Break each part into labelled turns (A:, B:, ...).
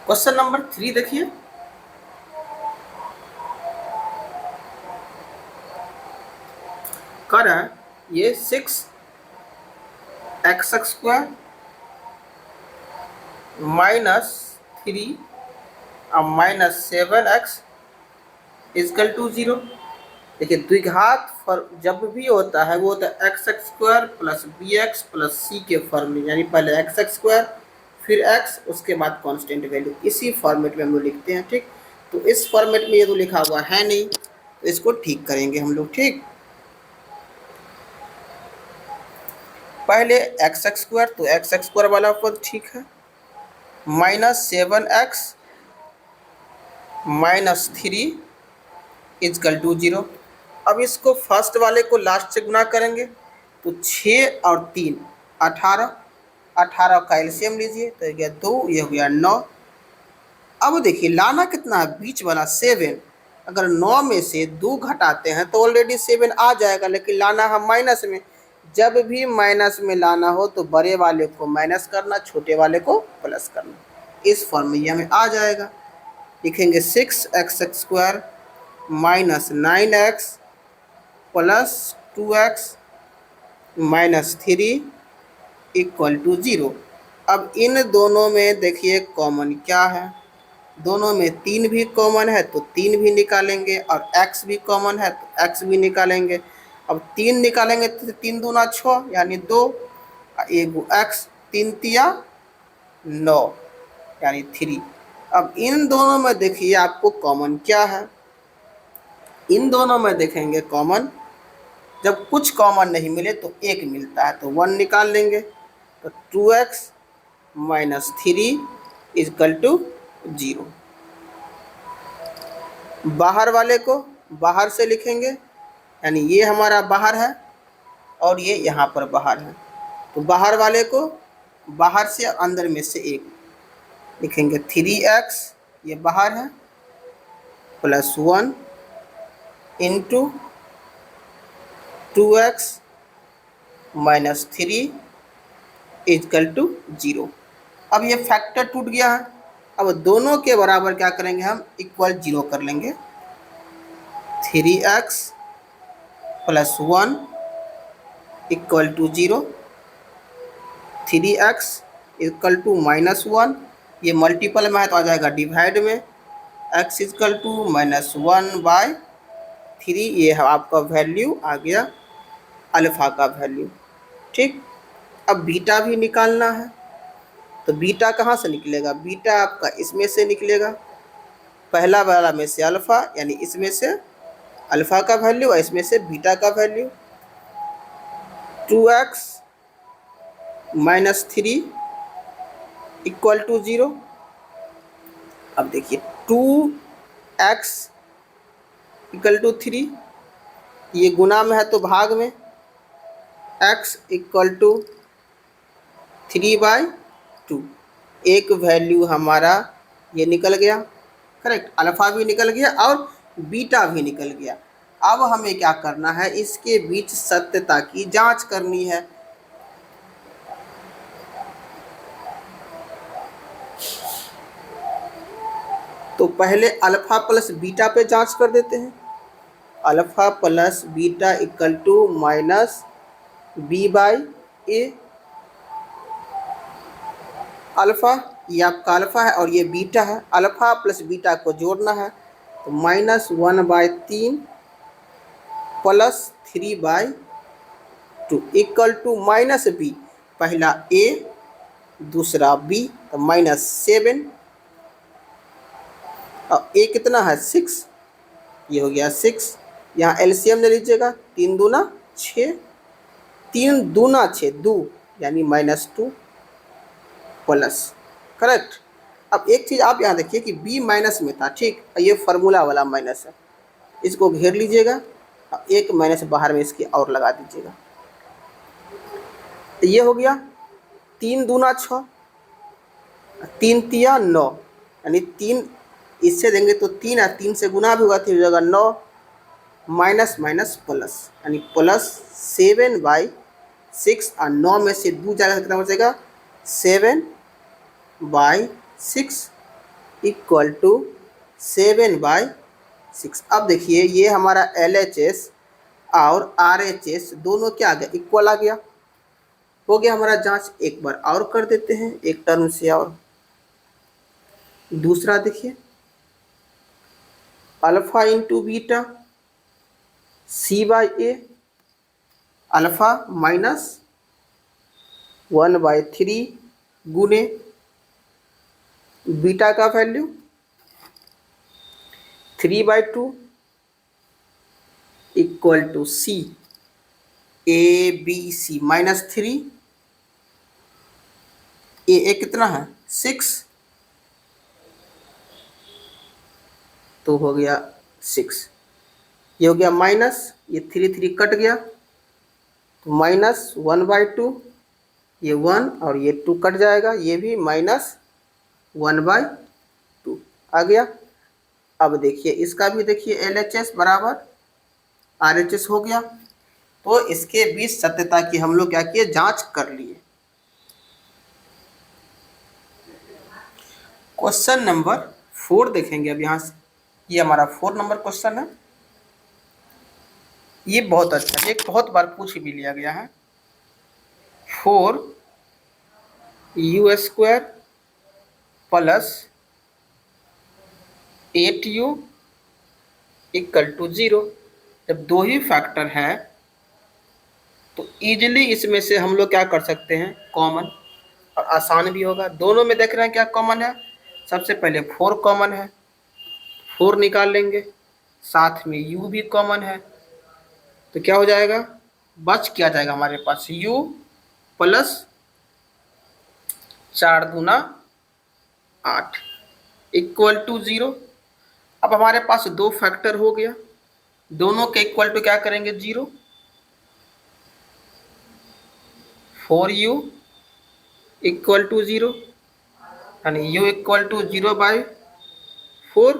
A: Question number 3 देखिए, कर है ये 6x² -3 और -7x = 0। देखिए द्विघात जब भी होता है वो होता है x² + bx + c के फॉर्म में, यानी पहले x² फिर x उसके बाद कांस्टेंट वैल्यू, इसी फॉर्मेट में हम लोग लिखते हैं। ठीक, तो इस फॉर्मेट में ये तो लिखा हुआ है नहीं, तो इसको ठीक करेंगे हम लोग। ठीक, पहले x² तो x² वाला पद ठीक है, -7x -3 = 0। अब इसको फर्स्ट वाले को लास्ट से गुना करेंगे तो 6 और 3 18, 18 का एलसीएम लीजिए तो ये गया 2, ये हो गया 9। अब देखिए लाना कितना है, बीच वाला 7। अगर 9 में से 2 घटाते हैं तो ऑलरेडी 7 आ जाएगा, लेकिन लाना है माइनस में। जब भी माइनस में लाना हो तो बड़े वाले को माइनस करना, छोटे वाले को प्लस करना। इस फॉर्म में ये हमें आ जाएगा। लिखेंगे 6x² -9x + 2x -3 = 0। अब इन दोनों में देखिए कॉमन क्या है, दोनों में 3 भी कॉमन है तो 3 भी निकालेंगे, और x भी कॉमन है तो x भी निकालेंगे। अब 3 निकालेंगे तो 3 दूना 6 यानी 2, एगो x, 3 तिया 9 यानी 3। अब इन दोनों में देखिए आपको कॉमन क्या है, इन दोनों में देखेंगे कॉमन, जब कुछ कॉमन नहीं मिले तो एक मिलता है तो 1 निकाल लेंगे, तो 2x -3 = 0। बाहर वाले को बाहर से लिखेंगे, यानी ये हमारा बाहर है और ये यहाँ पर बाहर है, तो बाहर वाले को बाहर से अंदर में से एक लिखेंगे। 3x ये बाहर है +1 × 2x -3 = 0। अब ये फैक्टर टूट गया है। अब दोनों के बराबर क्या करेंगे, हम इक्वल 0 कर लेंगे। 3x + 1 = 0, 3x = -1, ये मल्टीपल में है तो आ जाएगा डिवाइड में, x = -1/3, ये है आपका वैल्यू आ गया अल्फ़ा का वैल्यू। ठीक, अब बीटा भी निकालना है, तो बीटा कहाँ से निकलेगा, बीटा आपका इसमें से निकलेगा, पहला वाला में से अल्फ़ा, यानी इसमें से अल्फ़ा का वैल्यू और इसमें से बीटा का वैल्यू। 2x -3 = 0। अब देखिए 2x = 3, ये गुना में है तो भाग में, x = 3/2, एक वैल्यू हमारा ये निकल गया, करेक्ट, अल्फ़ा भी निकल गया और बीटा भी निकल गया। अब हमें क्या करना है, इसके बीच सत्यता की जांच करनी है। तो पहले अल्फ़ा प्लस बीटा पे जांच कर देते हैं। Alpha plus beta = -b/a। Alpha ये आपका अल्फ़ा है और ये बीटा है, अल्फ़ा प्लस बीटा को जोड़ना है तो -1/3 + 3/2 = -b, पहला a दूसरा b तो -7, और a कितना है 6, ये हो गया 6। यहाँ एलसीएम ले लीजिएगा, 3 दूना 6, 3 दूना 6 2 यानी -2 प्लस, करेक्ट। अब एक चीज़ आप यहाँ देखिए कि b माइनस में था, ठीक, ये फार्मूला वाला माइनस है, इसको घेर लीजिएगा, एक माइनस बाहर में इसकी और लगा दीजिएगा, तो ये हो गया 3 दूना 6, 3 तिया 9, यानी 3 इससे देंगे तो 3 और 3 से गुना भी होगा तो हो जाएगा 9, माइनस माइनस प्लस, यानी +7/6, और 9 में से 2 जाएगा कितना बचेगा 7/6, इक्वल टू 7/6। अब देखिए ये हमारा LHS और RHS दोनों क्या आ गया, इक्वल आ गया। हो गया हमारा जांच। एक बार और कर देते हैं एक टर्म से। और दूसरा देखिए, alpha into beta C/A, alpha minus 1/3 गुने बीटा का वैल्यू 3/2 इक्वल टू ABC -3। ए कितना है 6, तो हो गया 6। ये हो गया माइनस, ये 3 कट गया तो -1/2, ये 1 और ये 2 कट जाएगा, ये भी -1/2 आ गया। अब देखिए इसका भी देखिए LHS बराबर RHS हो गया। तो इसके बीच सत्यता की हम लोग क्या किए, जांच कर लिए। क्वेश्चन नंबर 4 देखेंगे अब यहाँ से। ये हमारा 4 नंबर क्वेश्चन है। ये बहुत अच्छा, ये बहुत बार पूछ भी लिया गया है। 4u² plus 8u equal to 0। जब दो ही फैक्टर है तो इजीली इसमें से हम लोग क्या कर सकते हैं, कॉमन, और आसान भी होगा। दोनों में देख रहे हैं क्या कॉमन है। सबसे पहले 4 कॉमन है, 4 निकाल लेंगे, साथ में u भी कॉमन है, तो क्या हो जाएगा, बच क्या जाएगा हमारे पास, u प्लस 4 दूना 8 इक्वल टू 0। अब हमारे पास दो फैक्टर हो गया, दोनों के इक्वल टू क्या करेंगे 0। 4u इक्वल टू 0, यानी u इक्वल टू 0/4,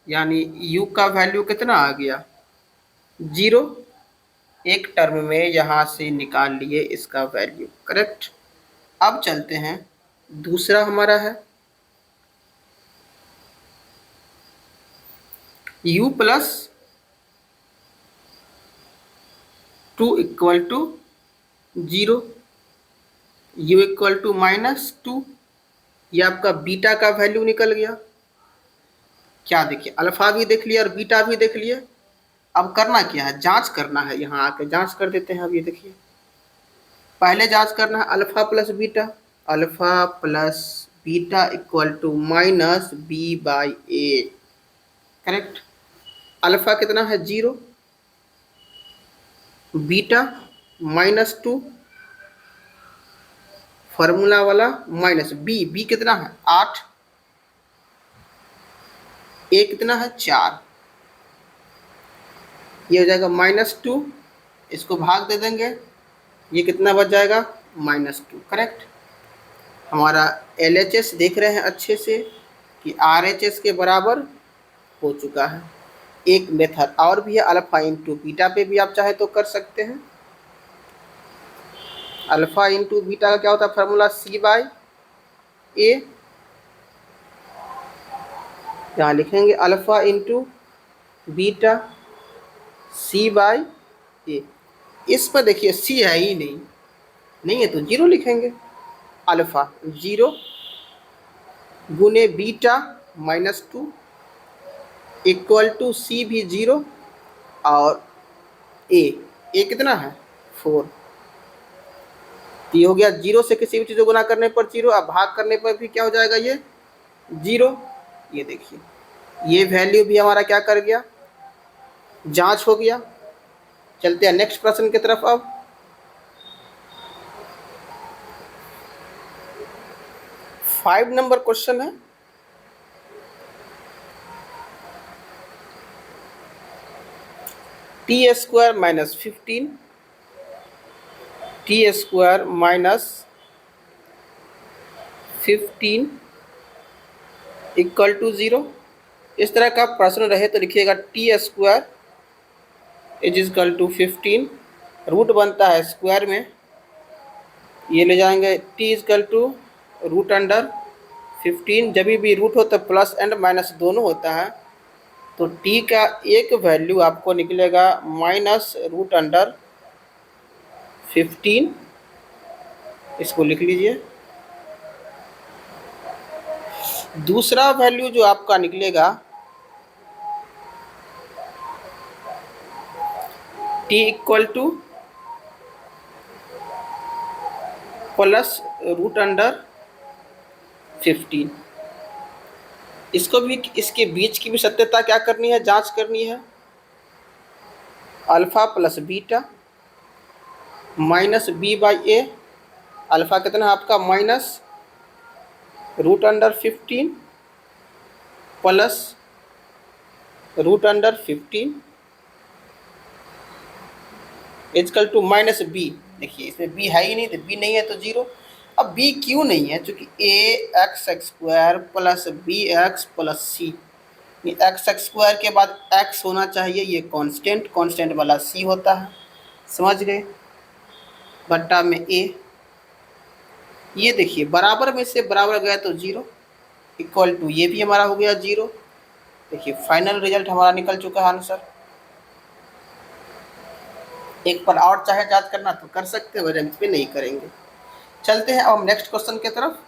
A: यानी u का वैल्यू कितना आ गया 0। एक टर्म में यहाँ से निकाल लिए इसका वैल्यू, करेक्ट। अब चलते हैं, दूसरा हमारा है u plus 2 equal to 0, u equal to -2। ये आपका बीटा का वैल्यू निकल गया। क्या देखिए, अल्फा भी देख लिया और बीटा भी देख लिया। अब करना क्या है, जांच करना है। यहाँ आके जांच कर देते हैं। अब ये देखिए, पहले जांच करना है alpha plus beta. Alpha plus beta equal to -b/a, correct. Alpha कितना है 0, बीटा -2, फॉर्मूला वाला माइनस बी कितना है 8, ए कितना है 4, ये हो जाएगा -2। इसको भाग दे देंगे, ये कितना बच जाएगा -2, करेक्ट। हमारा LHS देख रहे हैं अच्छे से कि RHS के बराबर हो चुका है। एक मेथड और भी है, अल्फा इंटू बीटा पे भी आप चाहे तो कर सकते हैं। अल्फा इंटू बीटा का क्या होता है फार्मूला, C/A। यहाँ लिखेंगे अल्फा इंटू बीटा C/A। इस पर देखिए C है ही नहीं है तो 0 लिखेंगे। अल्फा 0 गुने बीटा -2 इक्वल टू C भी 0 और ए कितना है 4। ये हो गया 0 से किसी भी चीज़ को गुना करने पर 0, अब भाग करने पर भी क्या हो जाएगा ये 0। ये देखिए, ये वैल्यू भी हमारा क्या कर गया, जांच हो गया। चलते हैं नेक्स्ट प्रश्न की तरफ। अब 5 नंबर क्वेश्चन है। t² - 15 t² - 15 equal to 0। इस तरह का प्रश्न रहे तो लिखिएगा t² is equal to 15, root बनता है स्क्वायर में, ये ले जाएंगे t इक्वल टू √15 15 जब भी रूट हो तो प्लस एंड माइनस दोनों होता है, तो t का एक वैल्यू आपको निकलेगा -√15, इसको लिख लीजिए। दूसरा वैल्यू जो आपका निकलेगा t इक्वल टू +√15। इसको भी, इसके बीच की भी सत्यता क्या करनी है, जांच करनी है। Alpha plus beta minus B by A, alpha कितना है आपका -√15 plus √15 equal to minus B. देखिए इसमें बी है ही नहीं, तो बी नहीं है तो जीरो। अब बी क्यों नहीं है, चूँकि ax² प्लस bx प्लस सी, एक्स स्क्वायर के बाद x होना चाहिए, ये कांस्टेंट वाला c होता है, समझ गए, बट्टा में a। ये देखिए बराबर में से बराबर गया तो जीरो, इक्वल टू ये भी हमारा हो गया जीरो। देखिए फाइनल रिजल्ट हमारा निकल चुका है आंसर। एक पर और चाहे जांच करना तो कर सकते हो, रेंज पे नहीं करेंगे। चलते हैं अब हम नेक्स्ट क्वेश्चन की तरफ।